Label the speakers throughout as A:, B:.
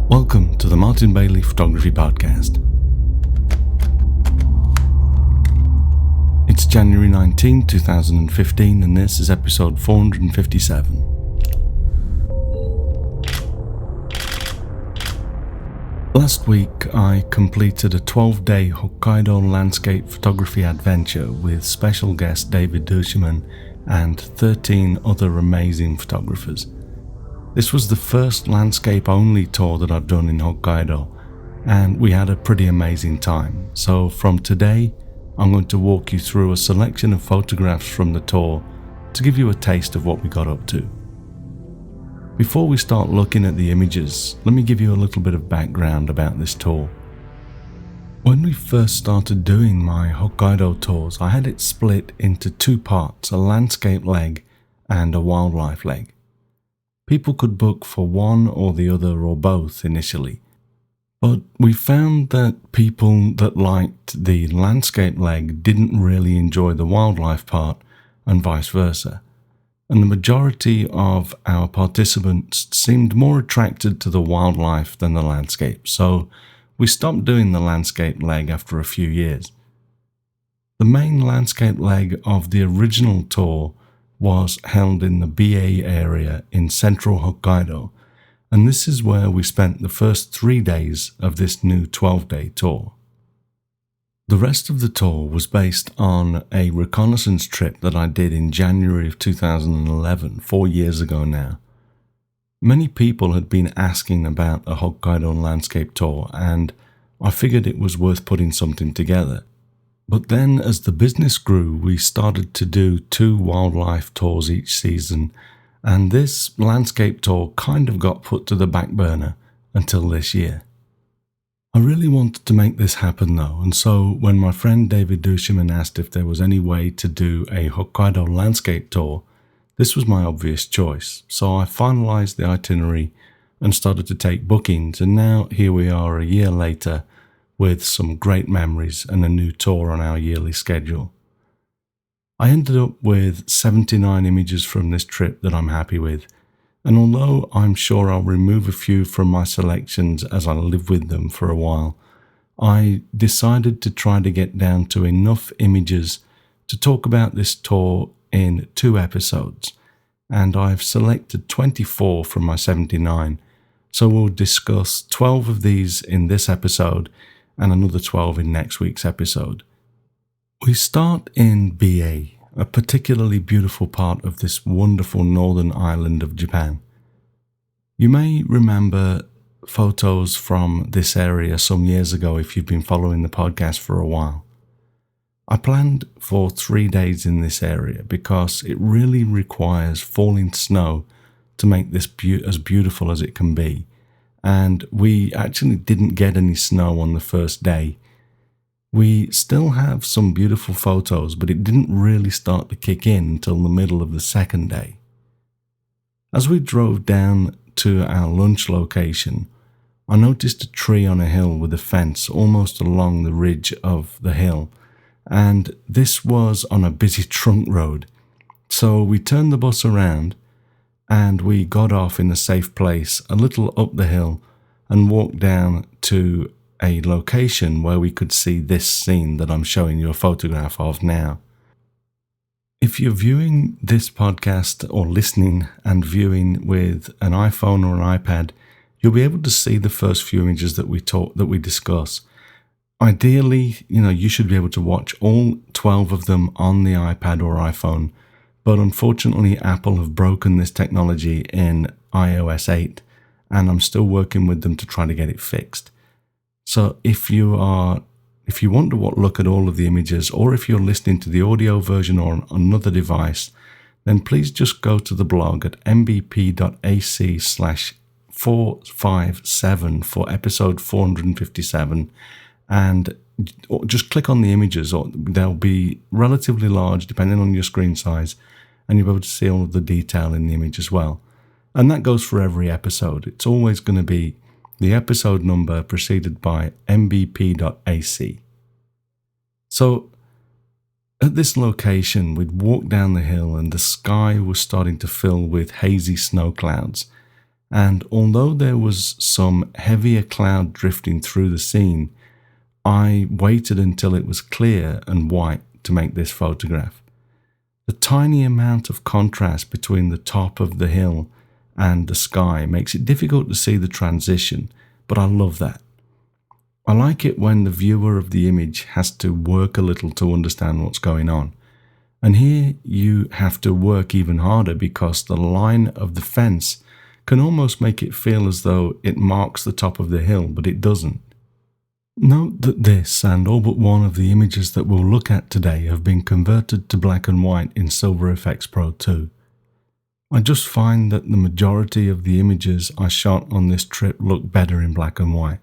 A: Welcome to the Martin Bailey Photography Podcast. It's January 19, 2015, and this is episode 457. Last week, I completed a 12-day Hokkaido landscape photography adventure with special guest David Duchemin and 13 other amazing photographers. This was the first landscape-only tour that I've done in Hokkaido, and we had a pretty amazing time. So from today, I'm going to walk you through a selection of photographs from the tour to give you a taste of what we got up to. Before we start looking at the images, let me give you a little bit of background about this tour. When we first started doing my Hokkaido tours, I had it split into two parts, a landscape leg and a wildlife leg. People could book for one or the other or both initially, but we found that people that liked the landscape leg didn't really enjoy the wildlife part and vice versa. And the majority of our participants seemed more attracted to the wildlife than the landscape, so we stopped doing the landscape leg after a few years. The main landscape leg of the original tour was held in the BA area in central Hokkaido, and this is where we spent the first 3 days of this new 12-day tour. The rest of the tour was based on a reconnaissance trip that I did in January of 2011, 4 years ago now. Many people had been asking about a Hokkaido landscape tour, and I figured it was worth putting something together. But then as the business grew, we started to do 2 wildlife tours each season, and this landscape tour kind of got put to the back burner until this year. I really wanted to make this happen though, and so when my friend David Duchemin asked if there was any way to do a Hokkaido landscape tour, this was my obvious choice. So I finalized the itinerary and started to take bookings, and now here we are a year later with some great memories and a new tour on our yearly schedule. I ended up with 79 images from this trip that I'm happy with, and although I'm sure I'll remove a few from my selections as I live with them for a while, I decided to try to get down to enough images to talk about this tour in 2 episodes, and I've selected 24 from my 79, so we'll discuss 12 of these in this episode and another 12 in next week's episode. We start in BA, a particularly beautiful part of this wonderful northern island of Japan. You may remember photos from this area some years ago if you've been following the podcast for a while. I planned for 3 days in this area because it really requires falling snow to make this as beautiful as it can be. And we actually didn't get any snow on the first day. We still have some beautiful photos, but it didn't really start to kick in until the middle of the second day. As we drove down to our lunch location, I noticed a tree on a hill with a fence almost along the ridge of the hill, and this was on a busy trunk road. So we turned the bus around and we got off in a safe place a little up the hill and walked down to a location where we could see this scene that I'm showing you a photograph of now. If you're viewing this podcast or listening and viewing with an iPhone or an iPad, you'll be able to see the first few images that we discuss. Ideally, you should be able to watch all 12 of them on the iPad or iPhone, but unfortunately Apple have broken this technology in iOS 8, and I'm still working with them to try to get it fixed. So if you want to look at all of the images, or if you're listening to the audio version or on another device, then please just go to the blog at mbp.ac/457 for episode 457, and just click on the images, or they'll be relatively large depending on your screen size, and you'll be able to see all of the detail in the image as well. And that goes for every episode. It's always going to be the episode number preceded by mbp.ac. So at this location, we'd walked down the hill and the sky was starting to fill with hazy snow clouds. and although there was some heavier cloud drifting through the scene, I waited until it was clear and white to make this photograph. The tiny amount of contrast between the top of the hill and the sky makes it difficult to see the transition, but I love that. I like it when the viewer of the image has to work a little to understand what's going on. And here you have to work even harder because the line of the fence can almost make it feel as though it marks the top of the hill, but it doesn't. Note that this and all but one of the images that we'll look at today have been converted to black and white in Silver FX Pro 2. I just find that the majority of the images I shot on this trip look better in black and white,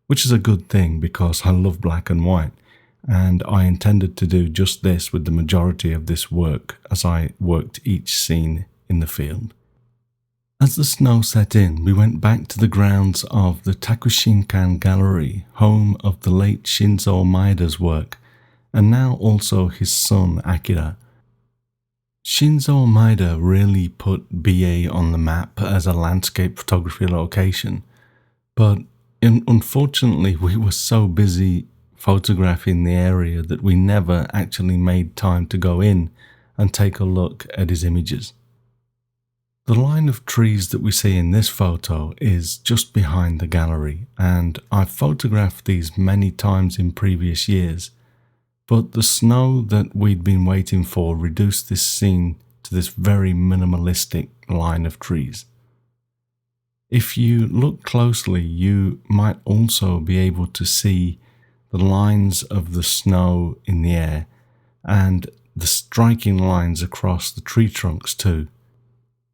A: which is a good thing because I love black and white, and I intended to do just this with the majority of this work as I worked each scene in the field. As the snow set in, we went back to the grounds of the Takushinkan Gallery, home of the late Shinzo Maeda's work, and now also his son Akira. Shinzo Maeda really put BA on the map as a landscape photography location, but unfortunately we were so busy photographing the area that we never actually made time to go in and take a look at his images. The line of trees that we see in this photo is just behind the gallery, and I've photographed these many times in previous years, but the snow that we'd been waiting for reduced this scene to this very minimalistic line of trees. If you look closely, you might also be able to see the lines of the snow in the air and the striking lines across the tree trunks too.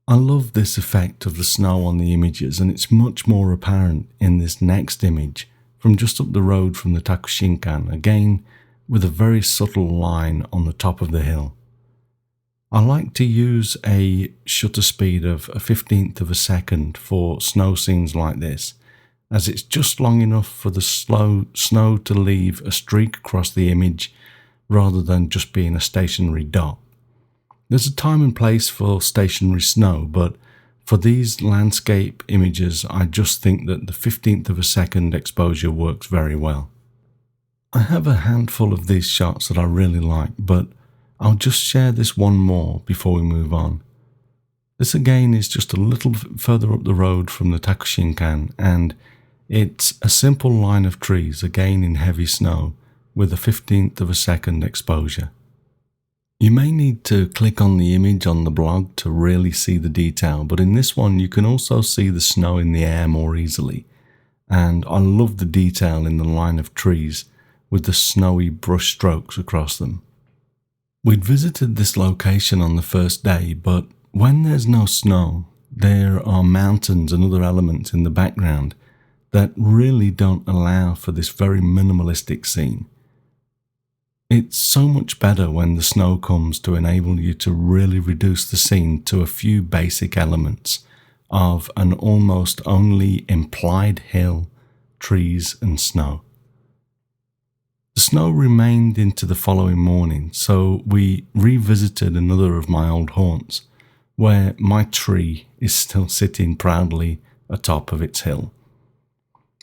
A: I love this effect of the snow on the images, and it's much more apparent in this next image from just up the road from the Takushinkan, again with a very subtle line on the top of the hill. I like to use a shutter speed of a 15th of a second for snow scenes like this, as it's just long enough for the snow to leave a streak across the image rather than just being a stationary dot. There's a time and place for stationary snow, but for these landscape images, I just think that the 15th of a second exposure works very well. I have a handful of these shots that I really like, but I'll just share this one more before we move on. This again is just a little further up the road from the Takushinkan, and it's a simple line of trees, again in heavy snow, with a 15th of a second exposure. You may need to click on the image on the blog to really see the detail, but in this one you can also see the snow in the air more easily, and I love the detail in the line of trees with the snowy brush strokes across them. We'd visited this location on the first day, but when there's no snow, there are mountains and other elements in the background that really don't allow for this very minimalistic scene. It's so much better when the snow comes to enable you to really reduce the scene to a few basic elements of an almost only implied hill, trees and snow. The snow remained into the following morning, so we revisited another of my old haunts, where my tree is still sitting proudly atop of its hill.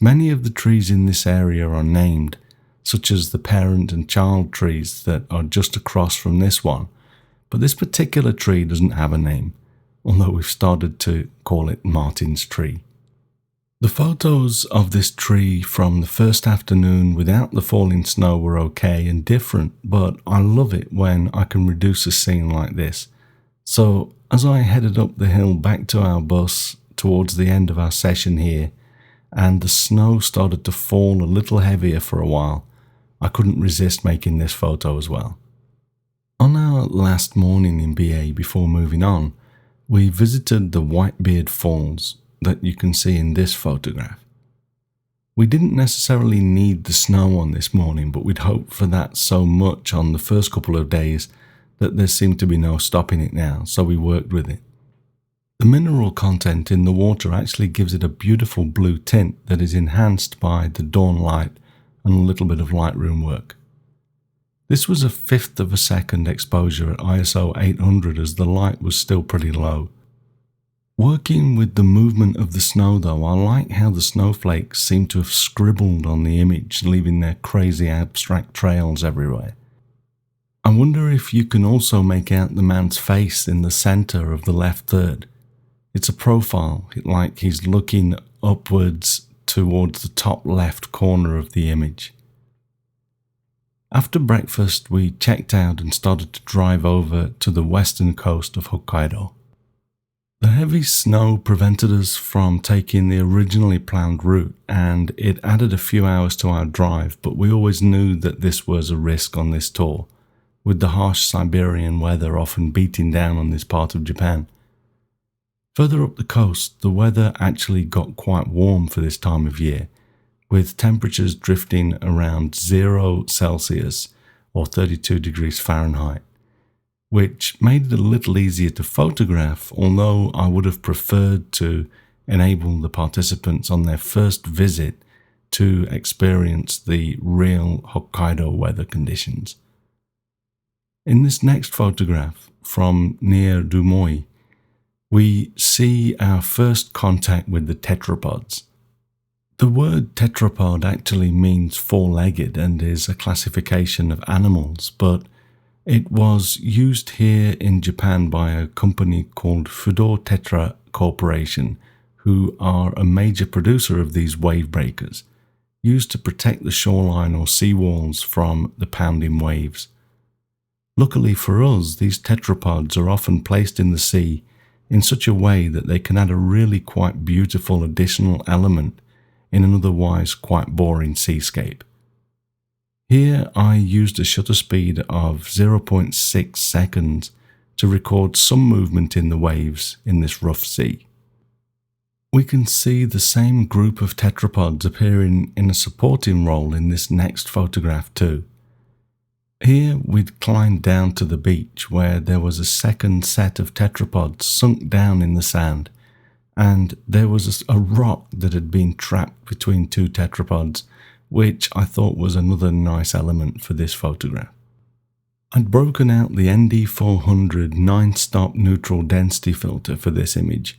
A: Many of the trees in this area are named, such as the parent and child trees that are just across from this one, but this particular tree doesn't have a name, although we've started to call it Martin's tree. The photos of this tree from the first afternoon without the falling snow were okay and different, but I love it when I can reduce a scene like this. So as I headed up the hill back to our bus towards the end of our session here, and the snow started to fall a little heavier for a while, I couldn't resist making this photo as well. On our last morning in BA before moving on, we visited the Whitebeard Falls that you can see in this photograph. We didn't necessarily need the snow on this morning, but we'd hoped for that so much on the first couple of days that there seemed to be no stopping it now, so we worked with it. The mineral content in the water actually gives it a beautiful blue tint that is enhanced by the dawn light and a little bit of Lightroom work. This was a 1/5 of a second exposure at ISO 800 as the light was still pretty low. Working with the movement of the snow though, I like how the snowflakes seem to have scribbled on the image, leaving their crazy abstract trails everywhere. I wonder if you can also make out the man's face in the centre of the left third. It's a profile, like he's looking upwards towards the top left corner of the image. After breakfast, we checked out and started to drive over to the western coast of Hokkaido. The heavy snow prevented us from taking the originally planned route, and it added a few hours to our drive, but we always knew that this was a risk on this tour, with the harsh Siberian weather often beating down on this part of Japan. Further up the coast, the weather actually got quite warm for this time of year, with temperatures drifting around 0 Celsius or 32 degrees Fahrenheit, which made it a little easier to photograph, although I would have preferred to enable the participants on their first visit to experience the real Hokkaido weather conditions. In this next photograph from near Dumoi, we see our first contact with the tetrapods. The word tetrapod actually means four-legged and is a classification of animals, but it was used here in Japan by a company called Fudo Tetra Corporation, who are a major producer of these wave breakers, used to protect the shoreline or seawalls from the pounding waves. Luckily for us, these tetrapods are often placed in the sea in such a way that they can add a really quite beautiful additional element in an otherwise quite boring seascape. Here I used a shutter speed of 0.6 seconds to record some movement in the waves in this rough sea. We can see the same group of tetrapods appearing in a supporting role in this next photograph too. Here we'd climbed down to the beach where there was a second set of tetrapods sunk down in the sand, and there was a rock that had been trapped between two tetrapods, which I thought was another nice element for this photograph. I'd broken out the ND400 9-stop neutral density filter for this image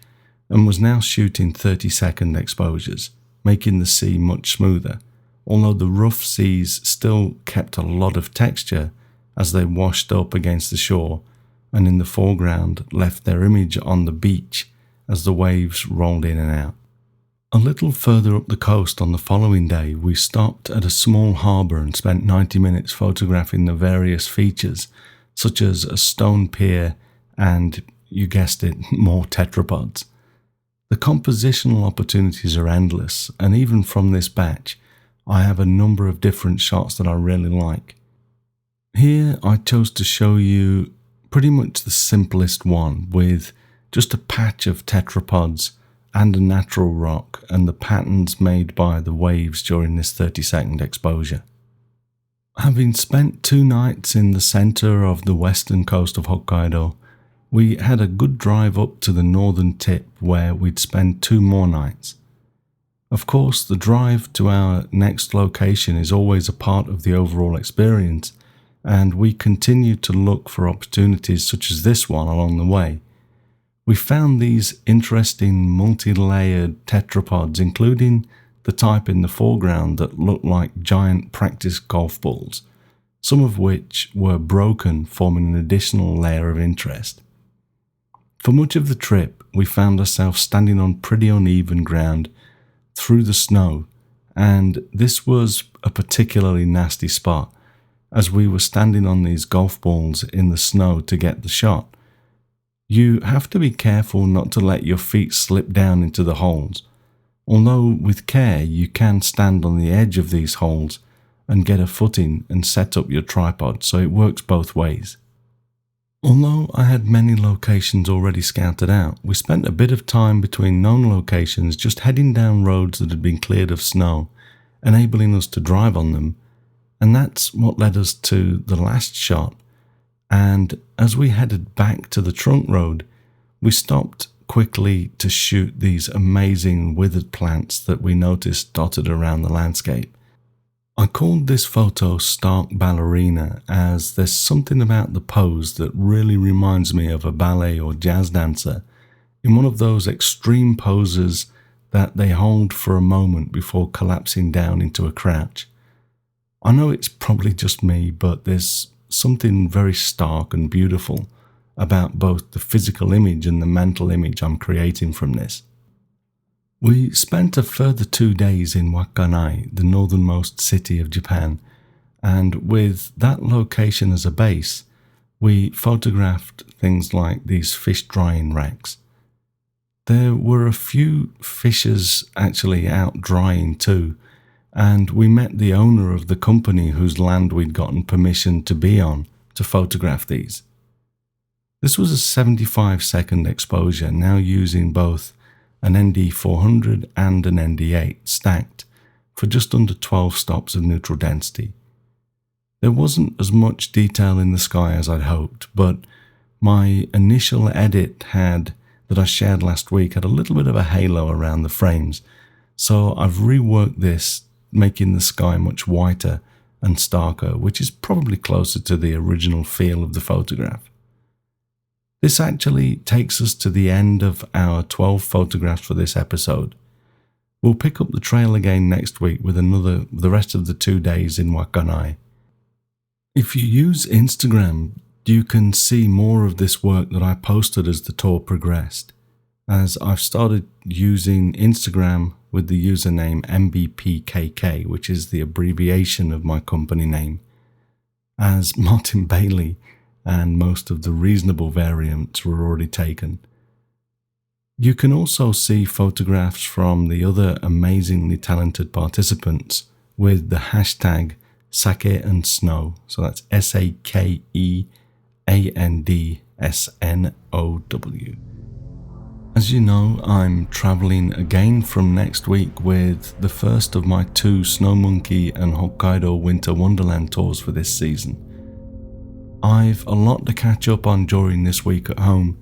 A: and was now shooting 30-second exposures, making the sea much smoother, although the rough seas still kept a lot of texture as they washed up against the shore and in the foreground left their image on the beach as the waves rolled in and out. A little further up the coast on the following day, we stopped at a small harbour and spent 90 minutes photographing the various features, such as a stone pier and, you guessed it, more tetrapods. The compositional opportunities are endless, and even from this batch, I have a number of different shots that I really like. Here I chose to show you pretty much the simplest one, with just a patch of tetrapods and a natural rock and the patterns made by the waves during this 30-second exposure. Having spent 2 nights in the centre of the western coast of Hokkaido, we had a good drive up to the northern tip where we'd spend 2 more nights. Of course, the drive to our next location is always a part of the overall experience, and we continued to look for opportunities such as this one along the way. We found these interesting multi-layered tetrapods, including the type in the foreground that looked like giant practice golf balls, some of which were broken, forming an additional layer of interest. For much of the trip, we found ourselves standing on pretty uneven ground through the snow, and this was a particularly nasty spot, as we were standing on these golf balls in the snow to get the shot. You have to be careful not to let your feet slip down into the holes, although with care you can stand on the edge of these holes and get a footing and set up your tripod, so it works both ways. Although I had many locations already scouted out, we spent a bit of time between known locations just heading down roads that had been cleared of snow, enabling us to drive on them, and that's what led us to the last shot. And as we headed back to the trunk road, we stopped quickly to shoot these amazing withered plants that we noticed dotted around the landscape. I called this photo Stark Ballerina, as there's something about the pose that really reminds me of a ballet or jazz dancer in one of those extreme poses that they hold for a moment before collapsing down into a crouch. I know it's probably just me, but there's something very stark and beautiful about both the physical image and the mental image I'm creating from this. We spent a further 2 days in Wakkanai, the northernmost city of Japan, and with that location as a base, we photographed things like these fish drying racks. There were a few fishers actually out drying too, and we met the owner of the company whose land we'd gotten permission to be on to photograph these. This was a 75-second exposure, now using both an ND400 and an ND8 stacked for just under 12 stops of neutral density. There wasn't as much detail in the sky as I'd hoped, but my initial edit that I shared last week had a little bit of a halo around the frames, so I've reworked this, making the sky much whiter and starker, which is probably closer to the original feel of the photograph. This actually takes us to the end of our 12 photographs for this episode. We'll pick up the trail again next week with the rest of the 2 days in Wakkanai. If you use Instagram, you can see more of this work that I posted as the tour progressed, as I've started using Instagram with the username MBPKK, which is the abbreviation of my company name, as Martin Bailey, and most of the reasonable variants were already taken. You can also see photographs from the other amazingly talented participants with the hashtag Sake and Snow, so that's SAKEANDSNOW. As you know, I'm travelling again from next week with the first of my 2 Snow Monkey and Hokkaido Winter Wonderland tours for this season. I've a lot to catch up on during this week at home,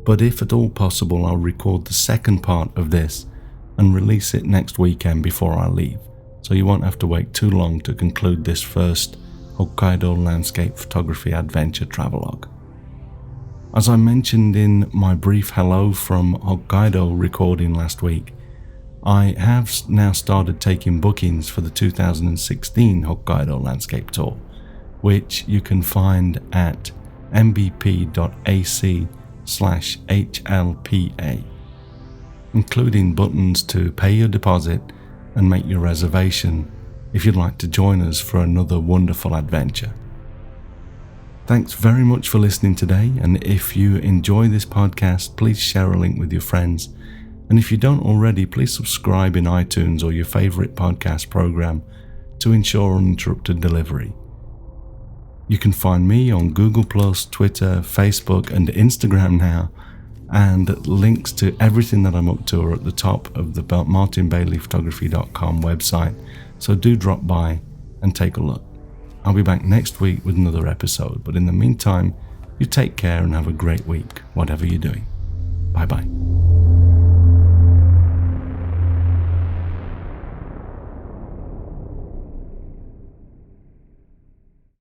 A: but if at all possible I'll record the second part of this and release it next weekend before I leave, so you won't have to wait too long to conclude this first Hokkaido landscape photography adventure travelogue. As I mentioned in my brief hello from Hokkaido recording last week, I have now started taking bookings for the 2016 Hokkaido landscape tour, which you can find at mbp.ac/HLPA, including buttons to pay your deposit and make your reservation if you'd like to join us for another wonderful adventure. Thanks very much for listening today, and if you enjoy this podcast, please share a link with your friends, and if you don't already, please subscribe in iTunes or your favourite podcast program to ensure uninterrupted delivery. You can find me on Google+, Twitter, Facebook and Instagram now, and links to everything that I'm up to are at the top of the martinbaileyphotography.com website, so do drop by and take a look. I'll be back next week with another episode, but in the meantime, you take care and have a great week, whatever you're doing. Bye bye.